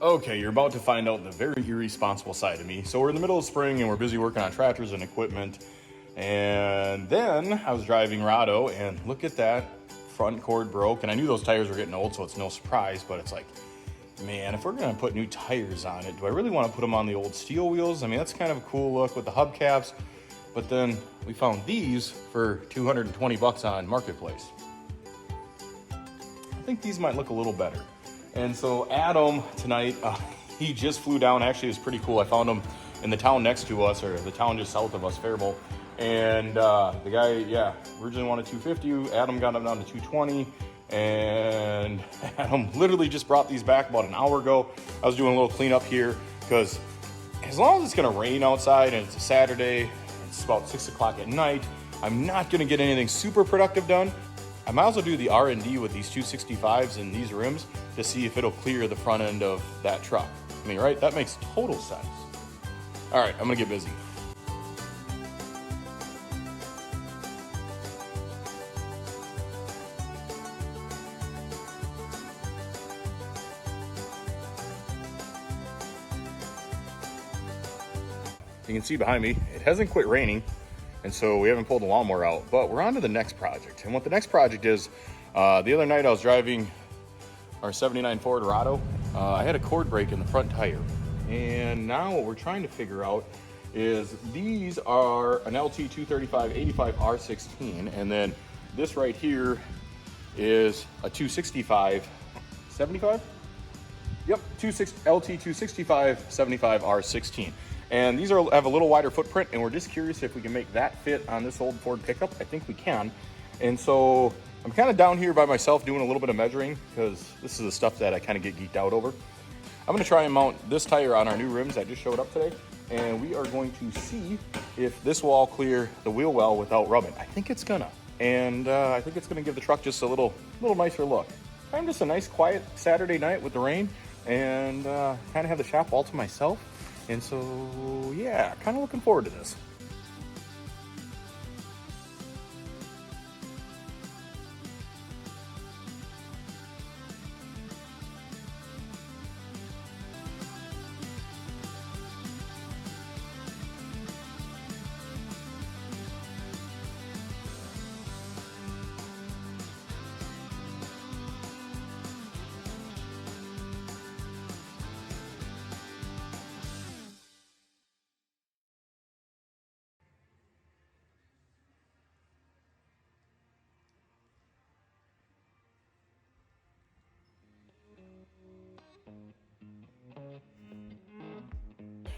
Okay, you're about to find out the very irresponsible side of me. So we're in the middle of spring and we're busy working on tractors and equipment. And then I was driving Rado and look at that, front cord broke. And I knew those tires were getting old, so it's no surprise, but it's like, man, if we're gonna put new tires on it, do I really wanna put them on the old steel wheels? I mean, that's kind of a cool look with the hubcaps, but then we found these for 220 bucks on MarketPlace. I think these might look a little better. And so Adam tonight, he just flew down. Actually, it was pretty cool. I found him in the town next to us, or the town just south of us, Faribault. And the guy, originally wanted 250. Adam got him down to 220. And Adam literally just brought these back about an hour ago. I was doing a little cleanup here because as long as it's gonna rain outside and it's a Saturday, it's about 6 o'clock at night, I'm not gonna get anything super productive done. I might as well do the R&D with these 265s and these rims to see if it'll clear the front end of that truck. I mean, right? That makes total sense. All right, I'm gonna get busy. You can see behind me, it hasn't quit raining, and so we haven't pulled the lawnmower out, but we're on to the next project. And what the next project is, the other night I was driving our 79 Ford Rado. I had a cord break in the front tire. And now what we're trying to figure out is these are an LT 235 85 R16, and then this right here is a 265 75? Yep, LT 265 75 R16. And these have a little wider footprint, and we're just curious if we can make that fit on this old Ford pickup. I think we can. And so I'm kind of down here by myself doing a little bit of measuring because this is the stuff that I kind of get geeked out over. I'm gonna try and mount this tire on our new rims that just showed up today, and we are going to see if this will all clear the wheel well without rubbing. I think it's gonna, and I think it's gonna give the truck just a little nicer look. I'm just a nice quiet Saturday night with the rain, and kind of have the shop all to myself. And so, yeah, kind of looking forward to this.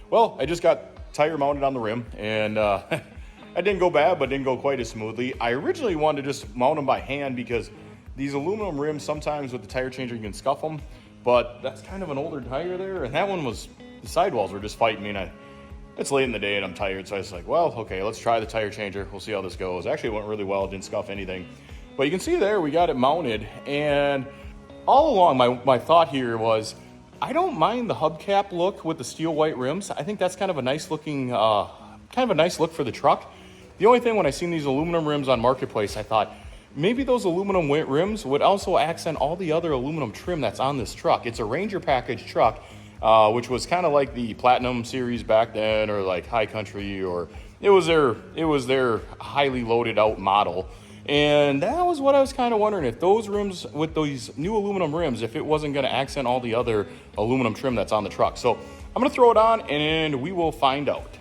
Well, I just got tire mounted on the rim, and I didn't go bad, but didn't go quite as smoothly. I originally wanted to just mount them by hand because these aluminum rims, sometimes with the tire changer, you can scuff them, but that's kind of an older tire there, and that one was, the sidewalls were just fighting me, and it's late in the day and I'm tired, so I was like, well, okay, let's try the tire changer. We'll see how this goes. Actually, it went really well. It didn't scuff anything. But you can see there, we got it mounted, and all along, my thought here was, I don't mind the hubcap look with the steel white rims. I think that's kind of a nice looking, look for the truck. The only thing when I seen these aluminum rims on MarketPlace, I thought maybe those aluminum rims would also accent all the other aluminum trim that's on this truck. It's a Ranger package truck, which was kind of like the Platinum series back then, or like High Country, or it was their highly loaded out model. And that was what I was kind of wondering, if those rims with these new aluminum rims, if it wasn't going to accent all the other aluminum trim that's on the truck. So I'm going to throw it on and we will find out.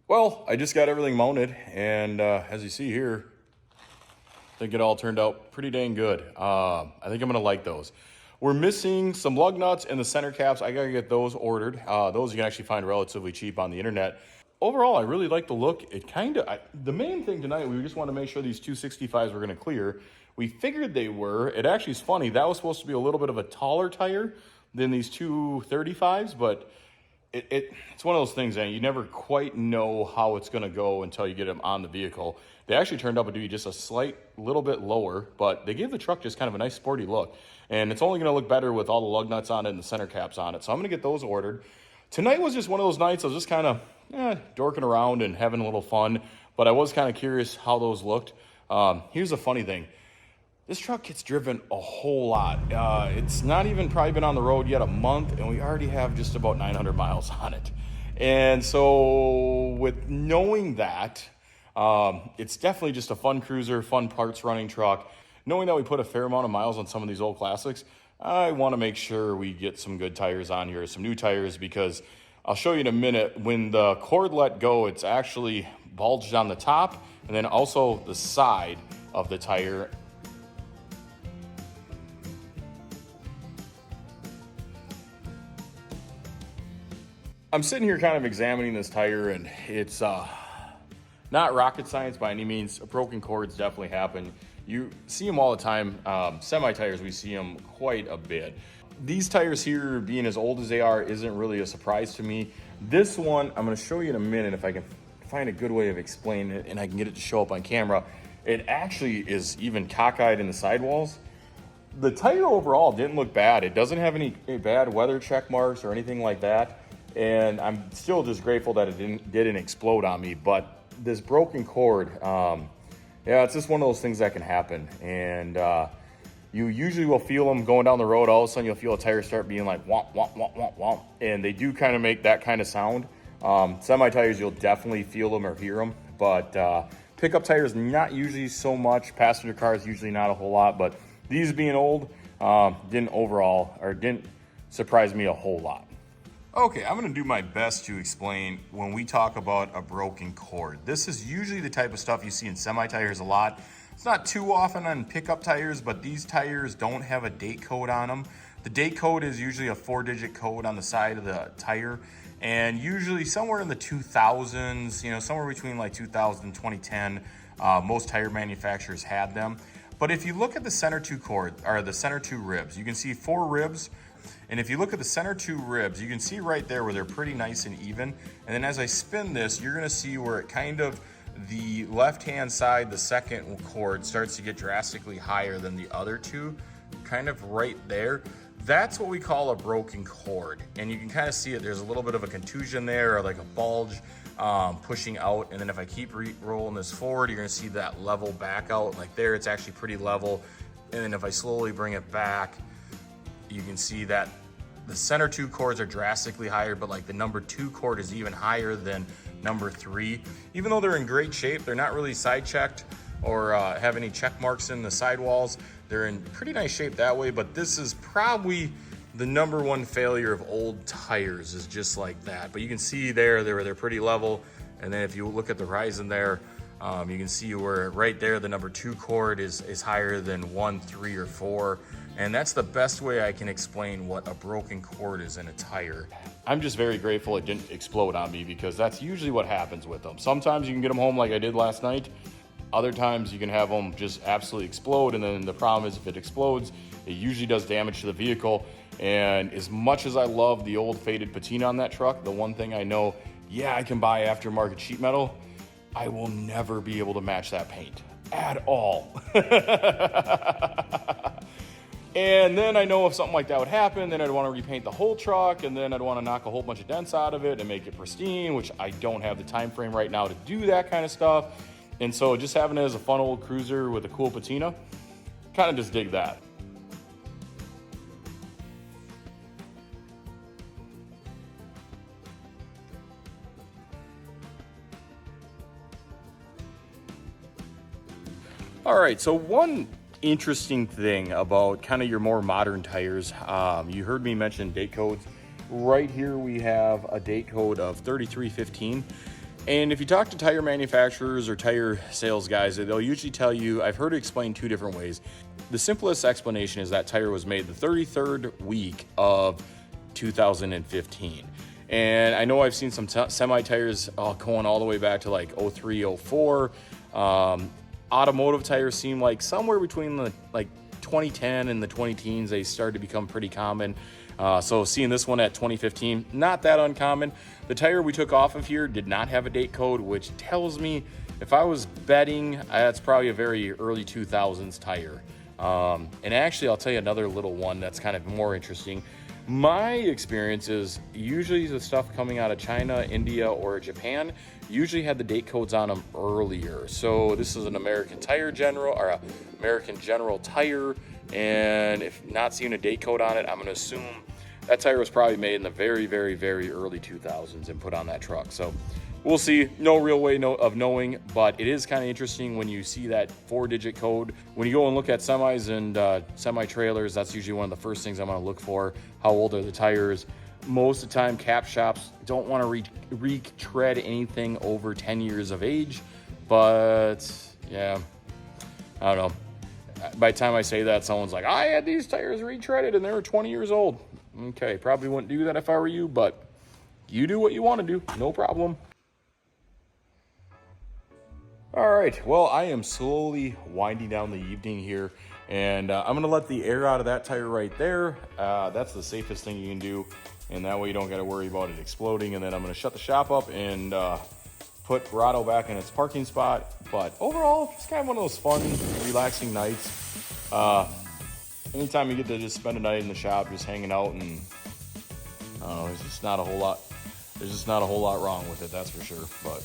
Well, I just got everything mounted, and as you see here, I think it all turned out pretty dang good. I think I'm gonna like those. We're missing some lug nuts and the center caps. I gotta get those ordered. Those you can actually find relatively cheap on the internet. Overall, I really like the look. The main thing tonight, we just wanted to make sure these 265s were gonna clear. We figured they were. It actually is funny, that was supposed to be a little bit of a taller tire than these 235s, but it's one of those things that you never quite know how it's going to go until you get them on the vehicle. They actually turned out to be just a slight little bit lower, but they gave the truck just kind of a nice sporty look. And it's only going to look better with all the lug nuts on it and the center caps on it. So I'm going to get those ordered. Tonight was just one of those nights I was just kind of dorking around and having a little fun, but I was kind of curious how those looked. Here's a funny thing. This truck gets driven a whole lot. It's not even probably been on the road yet a month, and we already have just about 900 miles on it. And so with knowing that, it's definitely just a fun cruiser, fun parts running truck. Knowing that we put a fair amount of miles on some of these old classics, I want to make sure we get some good tires on here, some new tires, because I'll show you in a minute, when the cord let go, it's actually bulged on the top and then also the side of the tire. I'm sitting here kind of examining this tire, and it's not rocket science by any means. Broken cords definitely happen. You see them all the time. Semi-tires, we see them quite a bit. These tires here, being as old as they are, isn't really a surprise to me. This one, I'm going to show you in a minute if I can find a good way of explaining it and I can get it to show up on camera. It actually is even cockeyed in the sidewalls. The tire overall didn't look bad. It doesn't have any bad weather check marks or anything like that. And I'm still just grateful that it didn't explode on me. But this broken cord, yeah, it's just one of those things that can happen. And you usually will feel them going down the road. All of a sudden, you'll feel a tire start being like womp, womp, womp, womp, womp. And they do kind of make that kind of sound. Semi-tires, you'll definitely feel them or hear them. But pickup tires, not usually so much. Passenger cars, usually not a whole lot. But these being old, didn't surprise me a whole lot. Okay, I'm going to do my best to explain when we talk about a broken cord. This is usually the type of stuff you see in semi-tires a lot. It's not too often on pickup tires, but these tires don't have a date code on them. The date code is usually a 4-digit code on the side of the tire, and usually somewhere in the 2000s, somewhere between like 2000 and 2010, most tire manufacturers had them. But if you look at the center two cord, or the center two ribs, you can see 4 ribs. And if you look at the center 2 ribs, you can see right there where they're pretty nice and even. And then as I spin this, you're gonna see where it kind of, the left-hand side, the second cord starts to get drastically higher than the other 2, kind of right there. That's what we call a broken cord. And you can kind of see it, there's a little bit of a contusion there, or like a bulge pushing out. And then if I keep rolling this forward, you're gonna see that level back out. Like there, it's actually pretty level. And then if I slowly bring it back, you can see that the center 2 cords are drastically higher, but like the number 2 cord is even higher than number 3. Even though they're in great shape, they're not really side checked or have any check marks in the sidewalls. They're in pretty nice shape that way, but this is probably the number 1 failure of old tires, is just like that. But you can see they're pretty level. And then if you look at the horizon there, you can see where right there, the number 2 cord is higher than 1, 3, or 4. And that's the best way I can explain what a broken cord is in a tire. I'm just very grateful it didn't explode on me, because that's usually what happens with them. Sometimes you can get them home like I did last night. Other times you can have them just absolutely explode. And then the problem is, if it explodes, it usually does damage to the vehicle. And as much as I love the old faded patina on that truck, the one thing I know, I can buy aftermarket sheet metal, I will never be able to match that paint at all. And then I know if something like that would happen, then I'd want to repaint the whole truck, and then I'd want to knock a whole bunch of dents out of it and make it pristine, which I don't have the time frame right now to do that kind of stuff. And so just having it as a fun old cruiser with a cool patina, kind of just dig that. All right, so one interesting thing about kind of your more modern tires, you heard me mention date codes. Right here we have a date code of 3315. And if you talk to tire manufacturers or tire sales guys, they'll usually tell you, I've heard it explained 2 different ways. The simplest explanation is that tire was made the 33rd week of 2015. And I know I've seen some semi-tires going all the way back to like 03, 04. Automotive tires seem like somewhere between the like 2010 and the 2010s, they started to become pretty common. So seeing this one at 2015, not that uncommon. The tire we took off of here did not have a date code, which tells me if I was betting, that's probably a very early 2000s tire. And actually, I'll tell you another little one that's kind of more interesting. My experience is usually the stuff coming out of China, India, or Japan usually had the date codes on them earlier. So this is an American General tire, and if not seeing a date code on it, I'm going to assume that tire was probably made in the very, very, very early 2000s and put on that truck. So we'll see. No real way of knowing, but it is kind of interesting when you see that 4-digit code. When you go and look at semis and semi-trailers, that's usually one of the first things I'm going to look for. How old are the tires? Most of the time, cap shops don't want to retread anything over 10 years of age, but yeah, I don't know. By the time I say that, someone's like, I had these tires retreaded and they were 20 years old. Okay, probably wouldn't do that if I were you, but you do what you want to do, no problem. All right, well, I am slowly winding down the evening here, and I'm gonna let the air out of that tire right there. That's the safest thing you can do, and that way you don't gotta worry about it exploding. And then I'm gonna shut the shop up and put Grotto back in its parking spot. But overall, it's kind of one of those fun, relaxing nights. Anytime you get to just spend a night in the shop, just hanging out, and I don't know, there's just not a whole lot wrong with it, that's for sure. But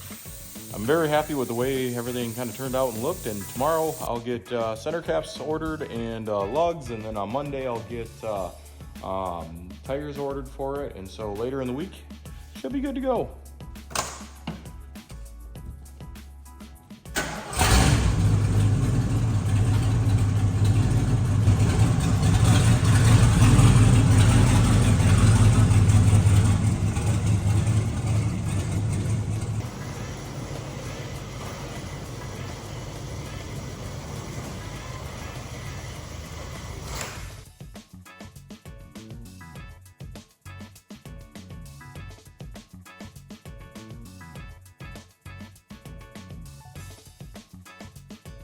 I'm very happy with the way everything kind of turned out and looked. And tomorrow I'll get center caps ordered and lugs, and then on Monday I'll get tires ordered for it. And so later in the week, should be good to go.